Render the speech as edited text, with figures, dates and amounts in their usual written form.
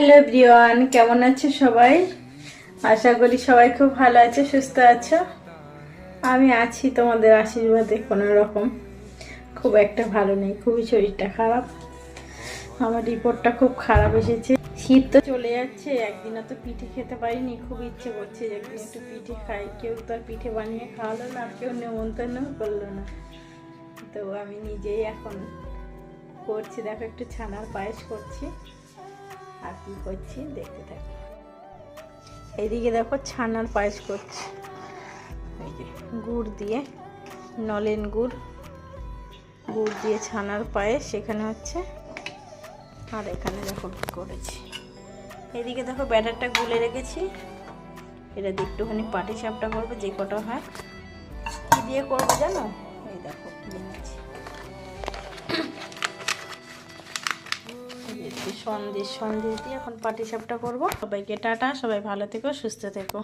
Hello everyone, কেমন আছো সবাই? আশা করি সবাই খুব ভালো আছে, সুস্থ আছো। আমি আছি তোমাদের আশীর্বাদে। কোনো রকম খুব একটা ভালো নেই, খুবই শরীরটা খারাপ। আমার রিপোর্টটা খুব খারাপ এসেছে। শীত তো চলে যাচ্ছে, একদিনও তো পিঠে খেতে পারিনি। খুব ইচ্ছে করছে যে একদিন একটু পিঠে খাই। কেউ তো আর পিঠে বানিয়ে খাওয়ালো না, আর কেউ নেমন্তন্ন করলো না। তো আমি নিজেই এখন করছি। দেখো, একটু ছানার পায়েস করছি। আর কি করছি দেখতে থাকো। এইদিকে দেখো ছানার পায়েস করছি, এই যে গুড় দিয়ে, নলেন গুড় দিয়ে ছানার পায়েস সেখানে হচ্ছে। আর এখানে দেখো কি করেছি, এদিকে দেখো ব্যাটারটা গুলে রেখেছি। এটা দিয়ে একটুখানি পাটি সাপটা করবো, যে কটা হয়। কি দিয়ে করবো জানো? এই দেখো কি এনেছি, সন্দেশ দিয়ে এখন পাটি সাপটা করবো। সবাইকে টাটা, সবাই ভালো থেকো, সুস্থ থেকো।